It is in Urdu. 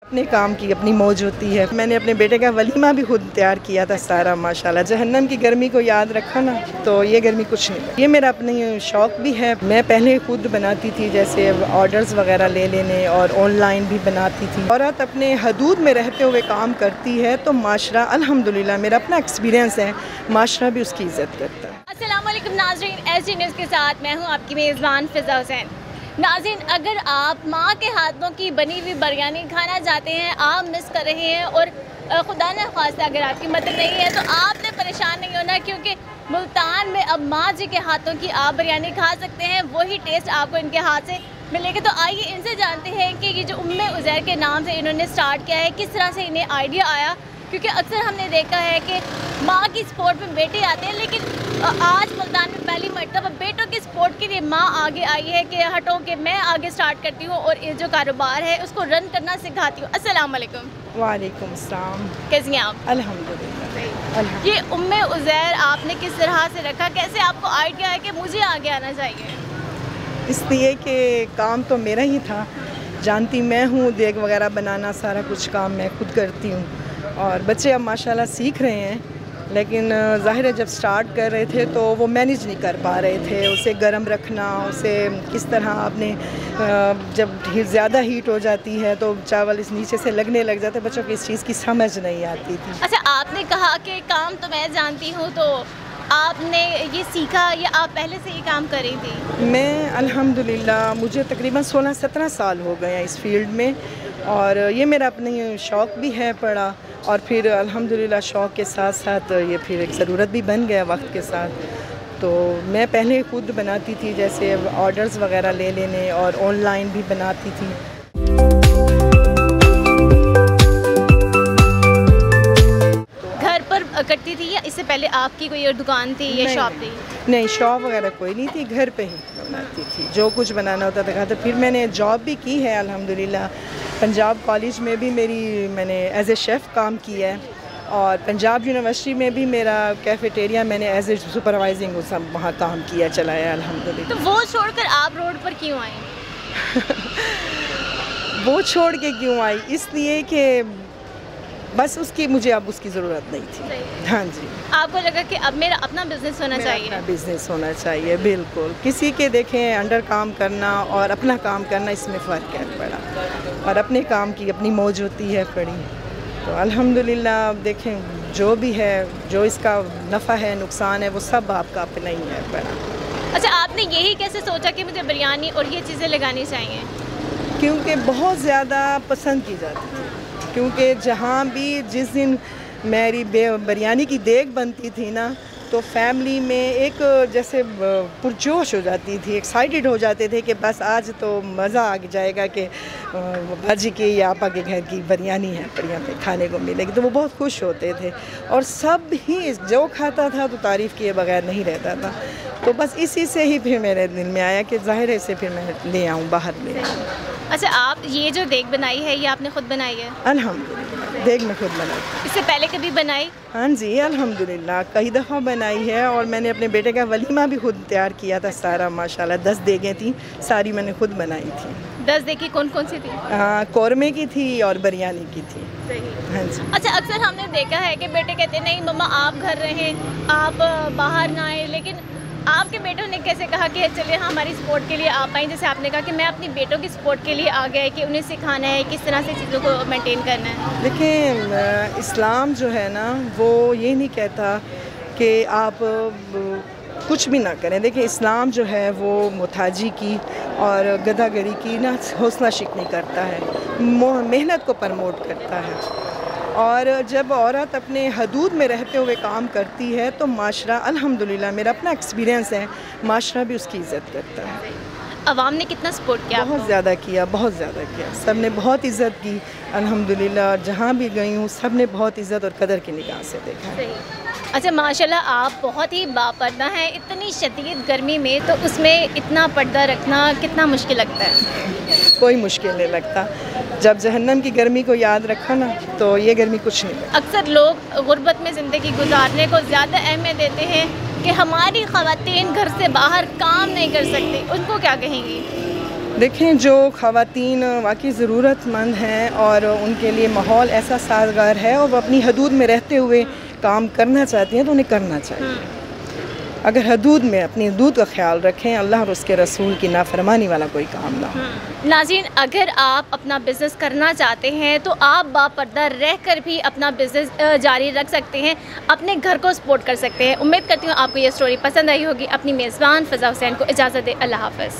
اپنے کام کی اپنی موج ہوتی ہے. میں نے اپنے بیٹے کا ولیمہ بھی خود تیار کیا تھا سارا ماشاءاللہ. جہنم کی گرمی کو یاد رکھا نا تو یہ گرمی کچھ نہیں. یہ میرا اپنا شوق بھی ہے. میں پہلے خود بناتی تھی جیسے آرڈرز وغیرہ لے لینے اور آن لائن بھی بناتی تھی. عورت اپنے حدود میں رہتے ہوئے کام کرتی ہے تو معاشرہ الحمدللہ میرا اپنا ایکسپیرینس ہے معاشرہ بھی اس کی عزت کرتا ہے. السلام علیکم ناظرین، ایس ڈی نیوز کے ساتھ میں ہوں آپ کی میزبان فضا حسین. ناظرین، اگر آپ ماں کے ہاتھوں کی بنی ہوئی بریانی کھانا چاہتے ہیں، آپ مس کر رہے ہیں اور خدا نہ خواستہ اگر آپ کی مدد نہیں ہے تو آپ نے پریشان نہیں ہونا، کیونکہ ملتان میں اب ماں جی کے ہاتھوں کی آپ بریانی کھا سکتے ہیں. وہی ٹیسٹ آپ کو ان کے ہاتھ سے ملے گا. تو آئیے ان سے جانتے ہیں کہ یہ جو عزیر کے نام سے انہوں نے سٹارٹ کیا ہے، کس طرح سے انہیں آئیڈیا آیا. کیونکہ اکثر ہم نے دیکھا ہے کہ ماں کی سپورٹ میں بیٹے آتے ہیں، لیکن آج ملتان میں پہلی مرتبہ بیٹوں کی سپورٹ کے لیے ماں آگے آئی ہے کہ ہٹو کہ میں آگے سٹارٹ کرتی ہوں اور یہ جو کاروبار ہے اس کو رن کرنا سکھاتی ہوں. السلام علیکم. وعلیکم السلام. کیسی ہیں آپ؟ الحمدللہ. یہ عزیر آپ نے کس طرح سے رکھا، کیسے آپ کو آئیڈیا ہے کہ مجھے آگے آنا چاہیے؟ اس لیے کہ کام تو میرا ہی تھا، جانتی میں ہوں، دیگ وغیرہ بنانا سارا کچھ کام میں خود کرتی ہوں. اور بچے اب ماشاءاللہ سیکھ رہے ہیں، لیکن ظاہر ہے جب سٹارٹ کر رہے تھے تو وہ مینیج نہیں کر پا رہے تھے. اسے گرم رکھنا، اسے کس طرح آپ نے جب زیادہ ہیٹ ہو جاتی ہے تو چاول اس نیچے سے لگنے لگ جاتے، بچوں کو اس چیز کی سمجھ نہیں آتی تھی. اچھا، آپ نے کہا کہ کام تو میں جانتی ہوں، تو آپ نے یہ سیکھا یا آپ پہلے سے یہ کام کر رہی تھی؟ میں الحمدللہ مجھے تقریباً 16-17 سال ہو گئے ہیں اس فیلڈ میں، اور یہ میرا اپنا شوق بھی ہے پڑا، اور پھر الحمدللہ شوق کے ساتھ ساتھ یہ پھر ایک ضرورت بھی بن گیا وقت کے ساتھ. تو میں پہلے خود بناتی تھی جیسے آرڈرز وغیرہ لے لینے اور آن لائن بھی بناتی تھی. گھر پر کرتی تھی یا اس سے پہلے آپ کی کوئی اور دکان تھی یا شاپ تھی؟ نہیں، شاپ وغیرہ کوئی نہیں تھی، گھر پہ ہی بناتی تھی جو کچھ بنانا ہوتا تھا. تو پھر میں نے جاب بھی کی ہے الحمدللہ. پنجاب کالج میں بھی میں نے ایز اے شیف کام کیا ہے، اور پنجاب یونیورسٹی میں بھی میرا کیفیٹیریا میں نے ایز اے سپروائزنگ وہاں کام کیا چلایا الحمدللہ. تو وہ چھوڑ کر آپ روڈ پر کیوں آئیں؟ وہ چھوڑ کے کیوں آئی؟ اس لیے کہ بس مجھے اب اس کی ضرورت نہیں تھی. ہاں جی. آپ کو لگا کہ اب میرا اپنا بزنس ہونا چاہیے؟ اپنا بزنس ہونا چاہیے، بالکل. کسی کے دیکھیں انڈر کام کرنا اور اپنا کام کرنا، اس میں فرق ہے بڑا، اور اپنے کام کی اپنی موج ہوتی ہے بڑی. تو الحمدللہ دیکھیں جو بھی ہے، جو اس کا نفع ہے نقصان ہے وہ سب آپ کا اپنا ہی ہے بڑا. اچھا، آپ نے یہی کیسے سوچا کہ مجھے بریانی اور یہ چیزیں لگانی چاہیے؟ کیونکہ بہت زیادہ پسند کی جاتی تھی. کیونکہ جہاں بھی جس دن میری بریانی کی دیگ بنتی تھی نا تو فیملی میں ایک جیسے پرجوش ہو جاتی تھی، ایکسائٹیڈ ہو جاتے تھے کہ بس آج تو مزہ آ جائے گا کہ باجی کے یا آپا کے گھر کی بریانی ہے، بڑھیا پہ کھانے کو ملے گی. تو وہ بہت خوش ہوتے تھے، اور سب ہی جو کھاتا تھا تو تعریف کیے بغیر نہیں رہتا تھا. تو بس اسی سے ہی پھر میرے دل میں آیا کہ ظاہر ہے سے پھر میں لے آؤں، باہر لے آؤں. اچھا، آپ یہ جو دیگ بنائی ہے یہ آپ نے خود بنائی ہے؟ الحمدللہ دیگ میں خود بنائی. اس سے پہلے کبھی بنائی؟ ہاں جی الحمدللہ کئی دفعہ بنائی ہے، اور میں نے اپنے بیٹے کا ولیمہ بھی خود تیار کیا تھا سارا ماشاءاللہ. 10 دیگیں تھیں، ساری میں نے خود بنائی تھی. 10 دیگیں کون کون سی تھی؟ قورمے کی تھی اور بریانی کی تھی. صحیح. ہاں جی. اچھا، اکثر ہم نے دیکھا ہے کہ بیٹے کہتے ہیں نہیں مما آپ گھر رہیں، آپ باہر نہ آئیں، لیکن آپ کے بیٹوں نے کیسے کہا کہ چلیے ہماری سپورٹ کے لیے آپ آئیں؟ جیسے آپ نے کہا کہ میں اپنی بیٹوں کی سپورٹ کے لیے آ گیا ہے کہ انہیں سکھانا ہے کس طرح سے چیزوں کو مینٹین کرنا ہے. دیکھیں اسلام جو ہے نا وہ یہ نہیں کہتا کہ آپ کچھ بھی نہ کریں. دیکھیں اسلام جو ہے وہ محتاجی کی اور گدھا گری کی نہ حوصلہ شکنی کرتا ہے، محنت کو پرموٹ کرتا ہے. اور جب عورت اپنے حدود میں رہتے ہوئے کام کرتی ہے تو معاشرہ الحمدللہ میرا اپنا ایکسپیرینس ہے معاشرہ بھی اس کی عزت کرتا ہے. عوام نے کتنا سپورٹ کیا؟ بہت زیادہ کیا، بہت زیادہ کیا. سب نے بہت عزت کی الحمدللہ. جہاں بھی گئی ہوں سب نے بہت عزت اور قدر کی نگاہ سے دیکھا ہے. اچھا، ماشاءاللہ آپ بہت ہی باپردہ ہیں. اتنی شدید گرمی میں تو اس میں اتنا پردہ رکھنا کتنا مشکل لگتا ہے؟ کوئی مشکل نہیں لگتا. جب جہنم کی گرمی کو یاد رکھا نا تو یہ گرمی کچھ نہیں لگتا. اکثر لوگ غربت میں زندگی گزارنے کو زیادہ اہمیت دیتے ہیں کہ ہماری خواتین گھر سے باہر کام نہیں کر سکتی، ان کو کیا کہیں گی؟ دیکھیں جو خواتین واقعی ضرورت مند ہیں اور ان کے لیے ماحول ایسا سازگار ہے اور وہ اپنی حدود میں رہتے ہوئے کام کرنا چاہتی ہیں تو انہیں کرنا چاہیے. اگر حدود میں اپنی حدود کا خیال رکھیں, اللہ اور اس کے رسول کی نافرمانی والا کوئی کام نہ ہو. ناظرین, اگر آپ اپنا بزنس کرنا چاہتے ہیں تو آپ باپردہ رہ کر بھی اپنا بزنس جاری رکھ سکتے ہیں, اپنے گھر کو سپورٹ کر سکتے ہیں. امید کرتی ہوں آپ کو یہ سٹوری پسند آئی ہوگی. اپنی میزبان فضا حسین کو اجازت دے. اللہ حافظ.